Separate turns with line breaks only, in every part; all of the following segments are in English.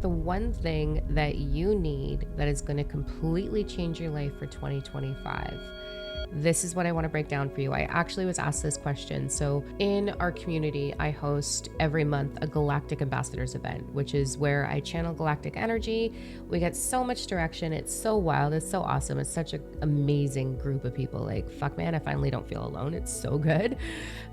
the one thing that you need that is going to completely change your life for 2025? This is what I want to break down for you. I actually was asked this question. So in our community, I host every month a Galactic Ambassadors event, which is where I channel galactic energy. We get so much direction. It's so wild. It's so awesome. It's such an amazing group of people. Like, fuck, man, I finally don't feel alone. It's so good.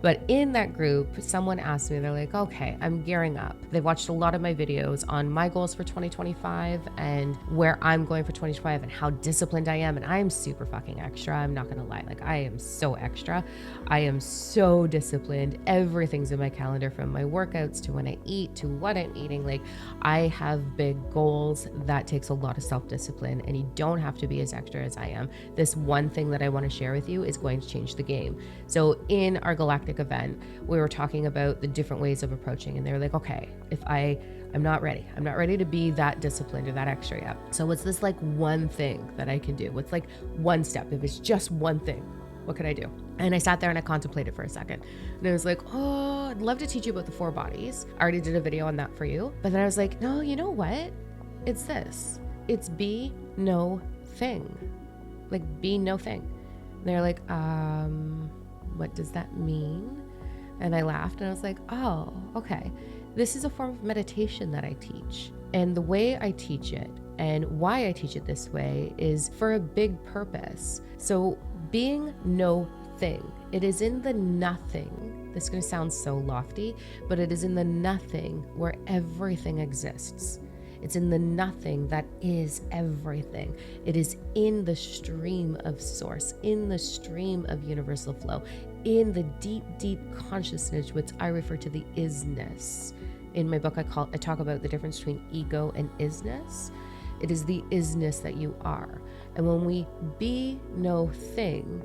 But in that group, someone asked me, they're like, okay, I'm gearing up. They've watched a lot of my videos on my goals for 2025 and where I'm going for 2025 and how disciplined I am. And I'm super fucking extra. I'm not going to lie. Like, I am so extra. I am so disciplined. Everything's in my calendar, from my workouts to when I eat to what I'm eating. Like, I have big goals. That takes a lot of self-discipline, and you don't have to be as extra as I am. This one thing that I want to share with you is going to change the game. So in our galactic event, we were talking about the different ways of approaching, and they were like, okay, if I'm not ready. I'm not ready to be that disciplined or that extra yet. So what's this like one thing that I can do? What's like one step? If it's just one thing, what could I do? And I sat there and I contemplated for a second. And I was like, oh, I'd love to teach you about the 4 bodies. I already did a video on that for you. But then I was like, no, you know what? It's this. It's be no thing. Like, be no thing. And they're like, what does that mean? And I laughed and I was like, oh, okay. This is a form of meditation that I teach. And the way I teach it and why I teach it this way is for a big purpose. So being no thing, it is in the nothing. This is going to sound so lofty, but it is in the nothing where everything exists. It's in the nothing that is everything. It is in the stream of source, in the stream of universal flow, in the deep, deep consciousness, which I refer to the isness. In my book, I talk about the difference between ego and isness. It is the isness that you are. And when we be no thing,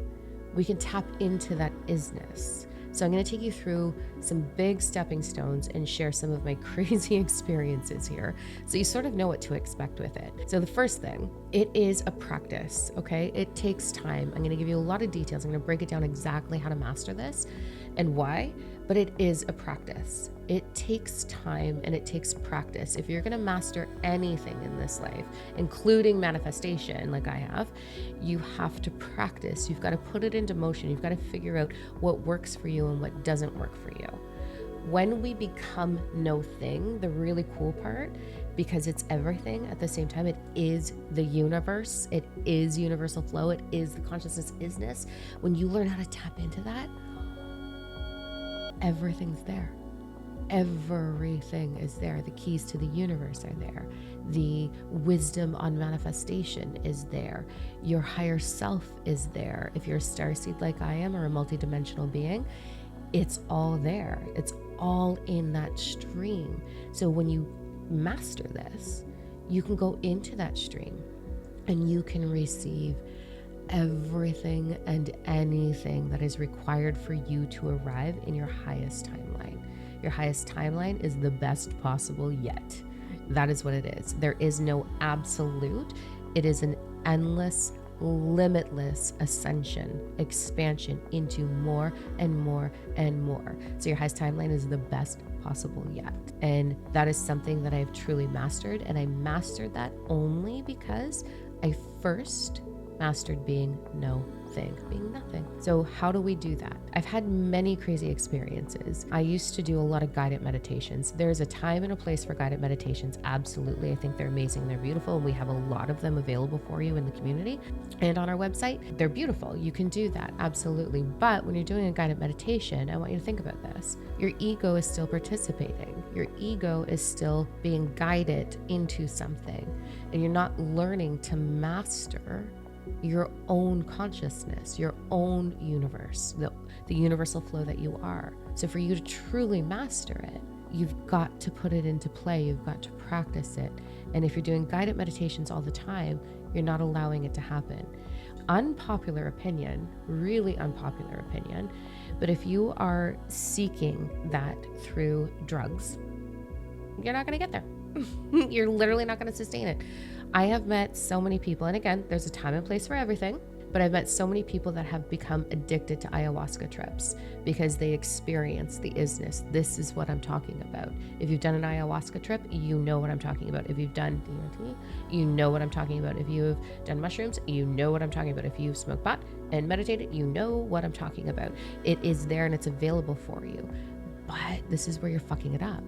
we can tap into that isness. So I'm going to take you through some big stepping stones and share some of my crazy experiences here, so you sort of know what to expect with it. So the first thing, it is a practice, okay? It takes time. I'm going to give you a lot of details. I'm going to break it down exactly how to master this and why, but it is a practice. It takes time and it takes practice. If you're going to master anything in this life, including manifestation like I have, you have to practice. You've got to put it into motion. You've got to figure out what works for you and what doesn't work for you. When we become no thing, the really cool part, because it's everything at the same time, it is the universe, it is universal flow, it is the consciousness isness. When you learn how to tap into that, everything's there. Everything is there. The keys to the universe are there. The wisdom on manifestation is there. Your higher self is there. If you're a starseed like I am, or a multidimensional being, it's all there. It's all in that stream. So when you master this, you can go into that stream and you can receive everything and anything that is required for you to arrive in your highest timeline. Your highest timeline is the best possible yet. That is what it is. There is no absolute. It is an endless, limitless ascension, expansion into more and more and more. So your highest timeline is the best possible yet. And that is something that I've truly mastered. And I mastered that only because I first mastered being no thing, being nothing. So how do we do that? I've had many crazy experiences. I used to do a lot of guided meditations. There's a time and a place for guided meditations. Absolutely. I think they're amazing. They're beautiful. And we have a lot of them available for you in the community and on our website. They're beautiful. You can do that. Absolutely. But when you're doing a guided meditation, I want you to think about this. Your ego is still participating. Your ego is still being guided into something, and you're not learning to master your own consciousness, your own universe, the universal flow that you are. So for you to truly master it, you've got to put it into play. You've got to practice it. And if you're doing guided meditations all the time, you're not allowing it to happen. Unpopular opinion, really unpopular opinion, but if you are seeking that through drugs, you're not going to get there. You're literally not going to sustain it. I have met so many people, and again, there's a time and place for everything. But I've met so many people that have become addicted to ayahuasca trips because they experience the isness. This is what I'm talking about. If you've done an ayahuasca trip, you know what I'm talking about. If you've done DMT, you know what I'm talking about. If you've done mushrooms, you know what I'm talking about. If you've smoked pot and meditated, you know what I'm talking about. It is there and it's available for you. But this is where you're fucking it up.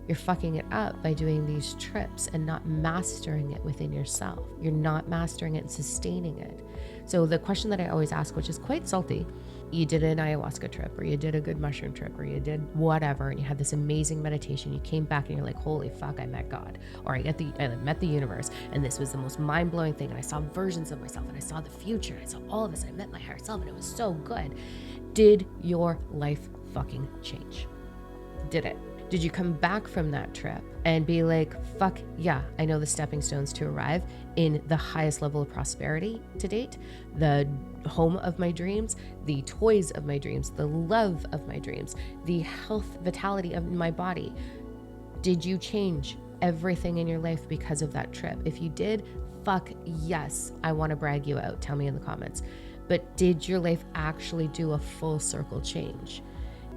You're fucking it up by doing these trips and not mastering it within yourself. You're not mastering it and sustaining it. So the question that I always ask, which is quite salty, you did an ayahuasca trip, or you did a good mushroom trip, or you did whatever, and you had this amazing meditation. You came back and you're like, holy fuck, I met God, or I met the universe, and this was the most mind-blowing thing, and I saw versions of myself, and I saw the future, and I saw all of this, and I met my higher self, and it was so good. Did your life fucking change? Did it? Did you come back from that trip and be like, fuck yeah, I know the stepping stones to arrive in the highest level of prosperity to date, the home of my dreams, the toys of my dreams, the love of my dreams, the health, vitality of my body? Did you change everything in your life because of that trip? If you did, fuck yes, I want to brag you out. Tell me in the comments. But did your life actually do a full circle change?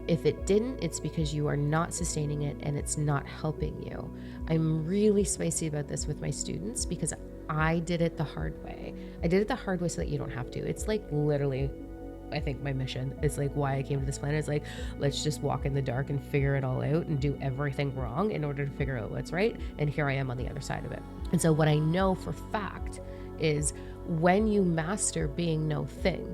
If it didn't, it's because you are not sustaining it and it's not helping you. I'm really spicy about this with my students because I did it the hard way. I did it the hard way so that you don't have to. It's like literally, I think my mission is like why I came to this planet is like, let's just walk in the dark and figure it all out and do everything wrong in order to figure out what's right. And here I am on the other side of it. And so what I know for fact is when you master being no thing,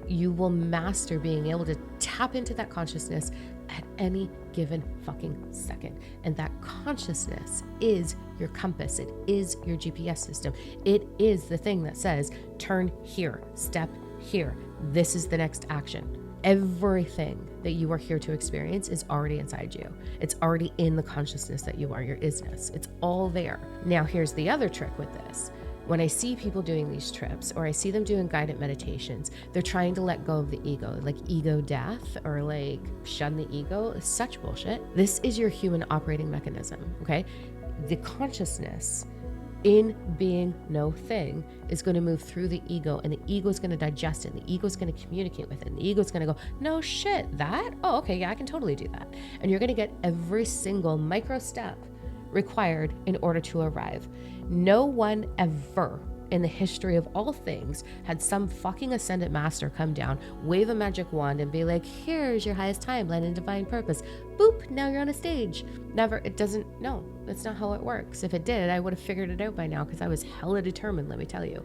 you will master being able to tap into that consciousness at any given fucking second. And that consciousness is your compass. It is your GPS system. It is the thing that says, turn here, step here. This is the next action. Everything that you are here to experience is already inside you. It's already in the consciousness that you are, your isness. It's all there. Now, here's the other trick with this. When I see people doing these trips or I see them doing guided meditations, they're trying to let go of the ego, like ego death or like shun the ego. It's such bullshit. This is your human operating mechanism, okay? The consciousness in being no thing is going to move through the ego, and the ego is going to digest it, and the ego is going to communicate with it, and the ego is going to go, no shit, that? Oh, okay, yeah, I can totally do that. And you're going to get every single micro step required in order to arrive. No one ever in the history of all things had some fucking ascended master come down, wave a magic wand and be like, here's your highest timeline and divine purpose. Boop, now you're on a stage. Never, it doesn't, no, that's not how it works. If it did, I would have figured it out by now because I was hella determined, let me tell you.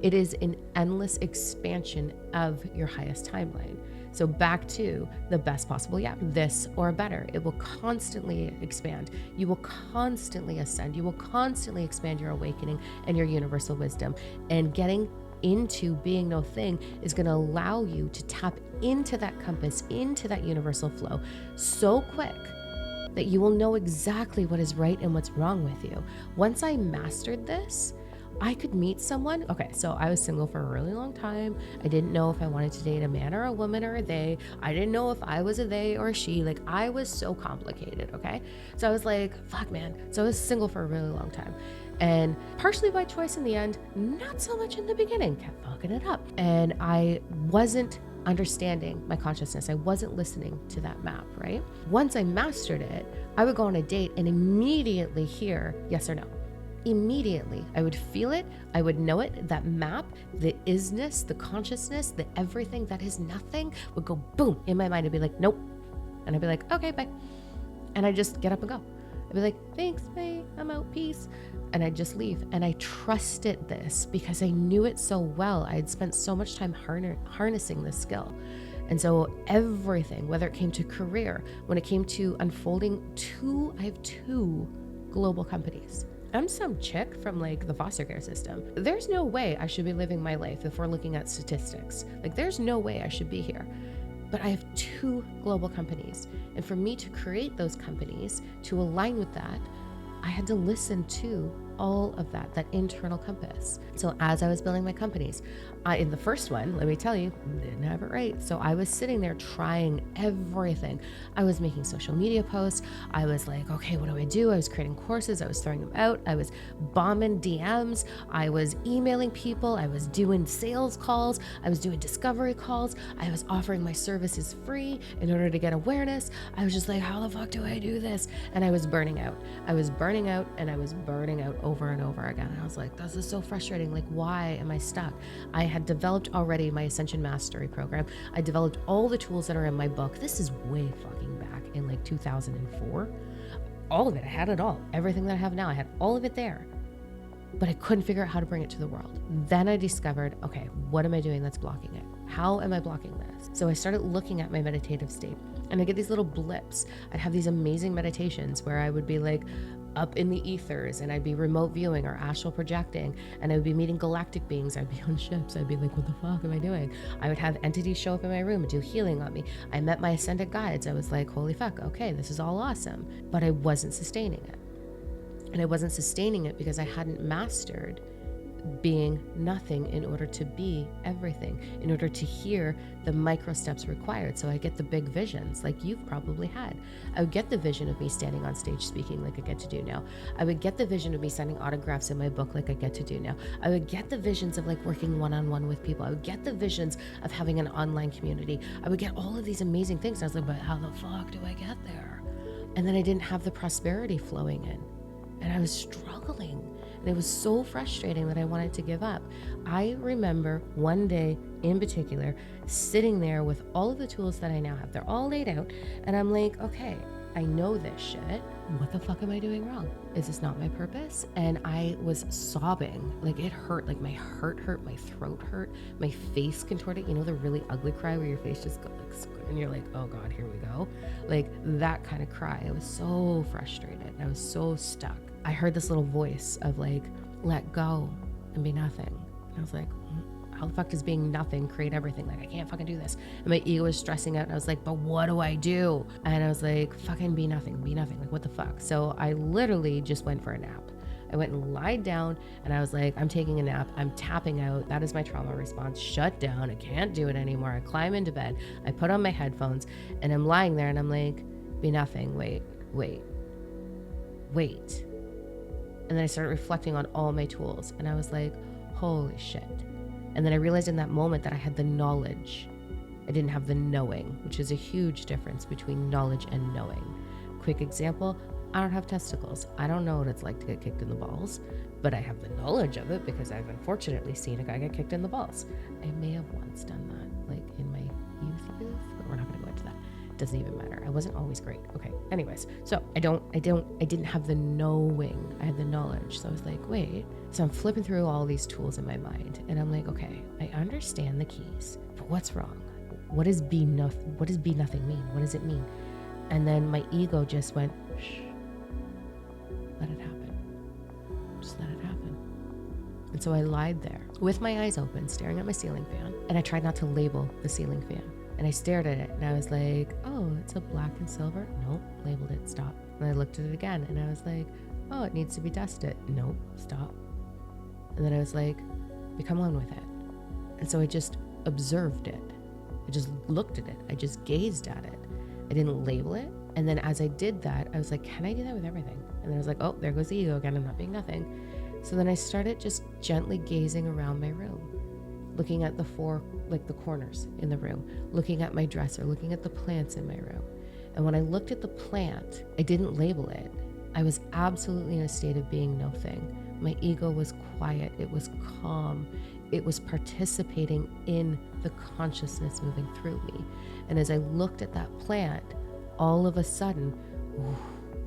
It is an endless expansion of your highest timeline. So back to the best possible, this or better. It will constantly expand. You will constantly ascend. You will constantly expand your awakening and your universal wisdom. And getting into being no thing is going to allow you to tap into that compass, into that universal flow so quick that you will know exactly what is right and what's wrong with you. Once I mastered this, I could meet someone. Okay, so I was single for a really long time. I didn't know if I wanted to date a man or a woman or a they. I didn't know if I was a they or a she. Like, I was so complicated, okay? So I was like, fuck, man. So I was single for a really long time. And partially by choice in the end, not so much in the beginning. Kept fucking it up. And I wasn't understanding my consciousness. I wasn't listening to that map, right? Once I mastered it, I would go on a date and immediately hear yes or no. Immediately, I would feel it, I would know it, that map, the isness, the consciousness, the everything that is nothing would go boom in my mind. I'd be like, nope. And I'd be like, okay, bye. And I'd just get up and go. I'd be like, thanks, bye, I'm out, peace. And I'd just leave. And I trusted this because I knew it so well. I had spent so much time harnessing this skill. And so everything, whether it came to career, when it came to unfolding I have two global companies. I'm some chick from like the foster care system. There's no way I should be living my life if we're looking at statistics. Like, there's no way I should be here. But I have two global companies. And for me to create those companies, to align with that, I had to listen to all of that internal compass. So as I was building my companies, in the first one, let me tell you, didn't have it right. So I was sitting there trying everything. I was making social media posts. I was like, okay, what do I do? I was creating courses. I was throwing them out. I was bombing DMs. I was emailing people. I was doing sales calls. I was doing discovery calls. I was offering my services free in order to get awareness. I was just like, how the fuck do I do this? And I was burning out. I was burning out and I was burning out over and over again. And I was like, this is so frustrating. Like, why am I stuck? I had developed already my Ascension Mastery program. I developed all the tools that are in my book. This is way fucking back in like 2004. All of it. I had it all. Everything that I have now, I had all of it there. But I couldn't figure out how to bring it to the world. Then I discovered, okay, what am I doing that's blocking it? How am I blocking this? So I started looking at my meditative state, and I get these little blips. I'd have these amazing meditations where I would be like up in the ethers, and I'd be remote viewing or astral projecting, and I would be meeting galactic beings. I'd be on ships. I'd be like, what the fuck am I doing? I would have entities show up in my room and do healing on me. I met my ascended guides. I was like, holy fuck, okay, this is all awesome. But I wasn't sustaining it. And I wasn't sustaining it because I hadn't mastered being nothing in order to be everything, in order to hear the micro steps required. So I get the big visions like you've probably had. I would get the vision of me standing on stage speaking like I get to do now. I would get the vision of me signing autographs in my book like I get to do now. I would get the visions of like working one-on-one with people. I would get the visions of having an online community. I would get all of these amazing things. And I was like, but how the fuck do I get there? And then I didn't have the prosperity flowing in. And I was struggling. And it was so frustrating that I wanted to give up. I remember one day in particular, sitting there with all of the tools that I now have. They're all laid out. And I'm like, okay, I know this shit. What the fuck am I doing wrong? Is this not my purpose? And I was sobbing. Like it hurt. Like my heart hurt. My throat hurt. My face contorted. You know, the really ugly cry where your face just goes like, and you're like, oh God, here we go. Like that kind of cry. I was so frustrated. I was so stuck. I heard this little voice of like, let go and be nothing. And I was like, how the fuck does being nothing create everything? Like, I can't fucking do this. And my ego was stressing out. And I was like, but what do I do? And I was like, fucking be nothing. Like, what the fuck? So I literally just went for a nap. I went and lied down and I was like, I'm taking a nap. I'm tapping out. That is my trauma response. Shut down. I can't do it anymore. I climb into bed. I put on my headphones and I'm lying there and I'm like, be nothing. Wait. And then I started reflecting on all my tools and I was like, holy shit. And then I realized in that moment that I had the knowledge. I didn't have the knowing, which is a huge difference between knowledge and knowing. Quick example, I don't have testicles. I don't know what it's like to get kicked in the balls, but I have the knowledge of it because I've unfortunately seen a guy get kicked in the balls. I may have once done that, like in my youth, but we're not gonna go into that. Doesn't even matter. I wasn't always great. Okay. Anyways, so I didn't have the knowing. I had the knowledge. So I was like, wait. So I'm flipping through all these tools in my mind and I'm like, okay, I understand the keys, but what's wrong? What does be nothing mean? What does it mean? And then my ego just went, shh, let it happen. Just let it happen. And so I lied there with my eyes open, staring at my ceiling fan. And I tried not to label the ceiling fan. And I stared at it and I was like, oh, it's a black and silver. Nope, labeled it, stop. And I looked at it again and I was like, oh, it needs to be dusted. Nope, stop. And then I was like, become one with it. And so I just observed it. I just looked at it. I just gazed at it. I didn't label it. And then as I did that, I was like, can I do that with everything? And then I was like, oh, there goes the ego again. I'm not being nothing. So then I started just gently gazing around my room, looking at the corners in the room, looking at my dresser, looking at the plants in my room. And when I looked at the plant, I didn't label it. I was absolutely in a state of being nothing. My ego was quiet. It was calm. It was participating in the consciousness moving through me. And as I looked at that plant, all of a sudden,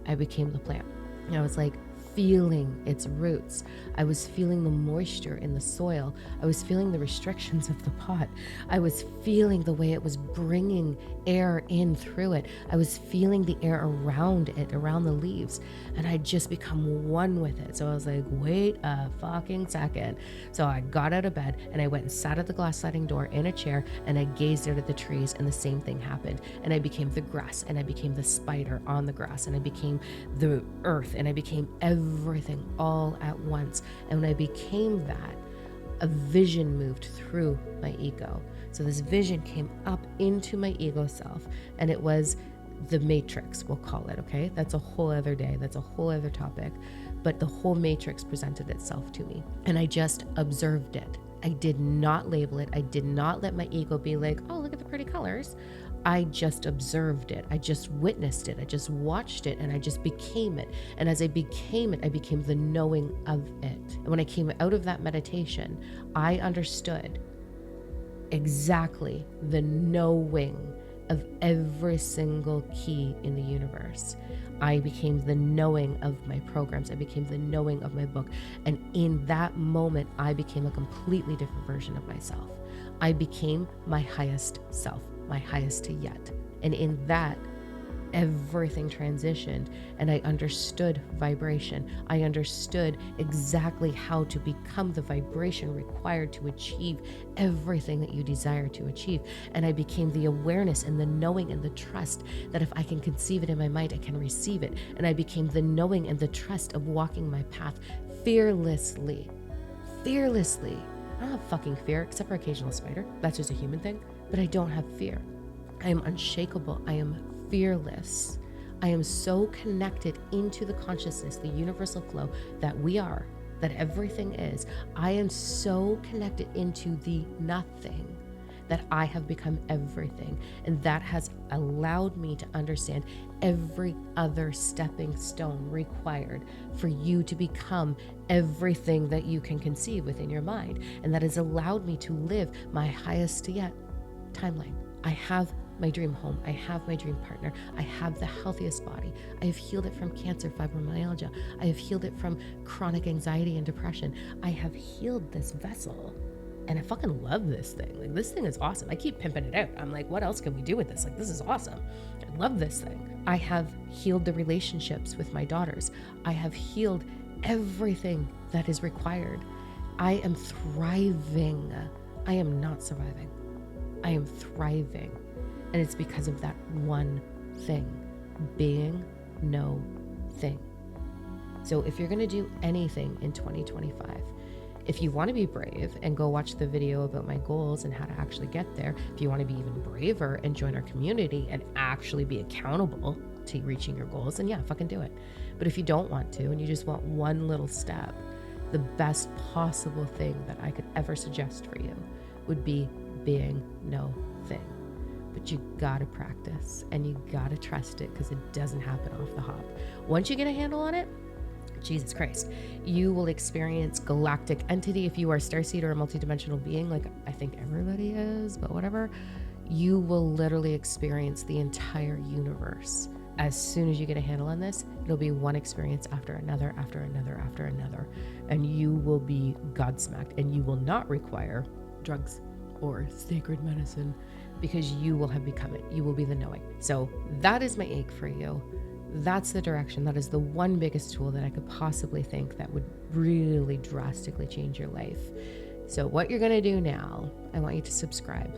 I became the plant. And I was like, feeling its roots. I was feeling the moisture in the soil. I was feeling the restrictions of the pot. I was feeling the way it was bringing air in through it. I was feeling the air around it, around the leaves, and I'd just become one with it. So I was like, wait a fucking second. So I got out of bed and I went and sat at the glass sliding door in a chair and I gazed out at the trees, and the same thing happened. And I became the grass, and I became the spider on the grass, and I became the earth, and I became everything everything all at once. And when I became that, a vision moved through my ego. So this vision came up into my ego self, and it was the matrix, we'll call it, okay? That's a whole other day. That's a whole other topic. But the whole matrix presented itself to me, and I just observed it. I did not label it. I did not let my ego be like, oh, look at the pretty colors. I just observed it. I just witnessed it. I just watched it, and I just became it. And as I became it, I became the knowing of it. And when I came out of that meditation, I understood exactly the knowing of every single key in the universe. I became the knowing of my programs. I became the knowing of my book. And in that moment, I became a completely different version of myself. I became my highest self, my highest to yet. And in that, everything transitioned, and I understood vibration. I understood exactly how to become the vibration required to achieve everything that you desire to achieve. And I became the awareness and the knowing and the trust that if I can conceive it in my mind, I can receive it. And I became the knowing and the trust of walking my path fearlessly. Fearlessly. I don't have fucking fear, except for occasional spider. That's just a human thing. But I don't have fear. I am unshakable. I am fearless. I am so connected into the consciousness, the universal flow that we are, that everything is. I am so connected into the nothing that I have become everything. And that has allowed me to understand every other stepping stone required for you to become everything that you can conceive within your mind. And that has allowed me to live my highest yet timeline. I have my dream home. I have my dream partner. I have the healthiest body. I have healed it from cancer, fibromyalgia. I have healed it from chronic anxiety and depression. I have healed this vessel, and I fucking love this thing. Like, this thing is awesome. I keep pimping it out. I'm like, what else can we do with this? Like, this is awesome. I love this thing. I have healed the relationships with my daughters. I have healed everything that is required. I am thriving. I am not surviving. I am thriving. And it's because of that one thing, being no thing. So if you're going to do anything in 2025, if you want to be brave and go watch the video about my goals and how to actually get there, if you want to be even braver and join our community and actually be accountable to reaching your goals, then yeah, fucking do it. But if you don't want to and you just want one little step, the best possible thing that I could ever suggest for you would be being no thing. But you gotta practice and you gotta trust it, because it doesn't happen off the hop. Once you get a handle on it, Jesus Christ, you will experience galactic entity. If you are a starseed or a multidimensional being, like I think everybody is, but whatever, you will literally experience the entire universe. As soon as you get a handle on this, it'll be one experience after another, after another, after another, and you will be godsmacked, and you will not require drugs or sacred medicine, because you will have become it. You will be the knowing. So that is my ache for you. That's the direction. That is the one biggest tool that I could possibly think that would really drastically change your life. So what you're going to do now, I want you to subscribe.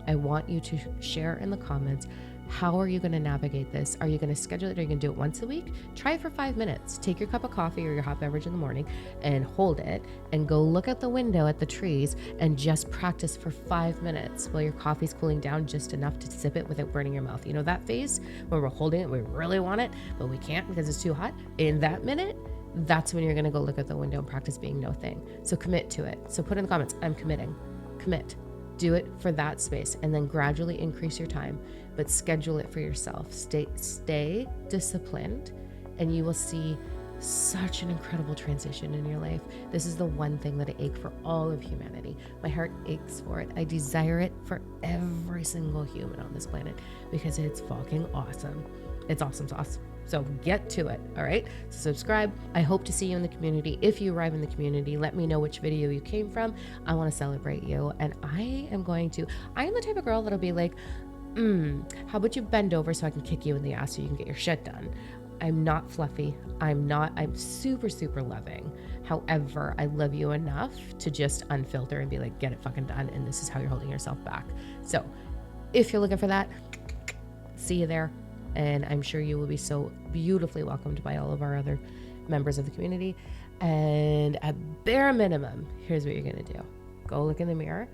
I want you to share in the comments, how are you going to navigate this? Are you going to schedule it? Are you going to do it once a week? Try it for 5 minutes. Take your cup of coffee or your hot beverage in the morning and hold it and go look at the window at the trees and just practice for 5 minutes while your coffee's cooling down just enough to sip it without burning your mouth. You know that phase when we're holding it, we really want it, but we can't because it's too hot? In that minute, that's when you're going to go look at the window and practice being no thing. So commit to it. So put in the comments, I'm committing. Commit. Do it for that space and then gradually increase your time, but schedule it for yourself. Stay disciplined, and you will see such an incredible transition in your life. This is the one thing that I ache for all of humanity. My heart aches for it. I desire it for every single human on this planet because it's fucking awesome. It's awesome sauce. So get to it, all right? So subscribe. I hope to see you in the community. If you arrive in the community, let me know which video you came from. I want to celebrate you. And I am the type of girl that'll be like, how about you bend over so I can kick you in the ass so you can get your shit done? I'm not fluffy. I'm super, super loving. However, I love you enough to just unfilter and be like, get it fucking done. And this is how you're holding yourself back. So if you're looking for that, see you there. And I'm sure you will be so beautifully welcomed by all of our other members of the community. And at bare minimum, here's what you're going to do. Go look in the mirror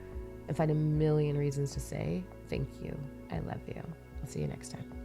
and find a million reasons to say, thank you. I love you. I'll see you next time.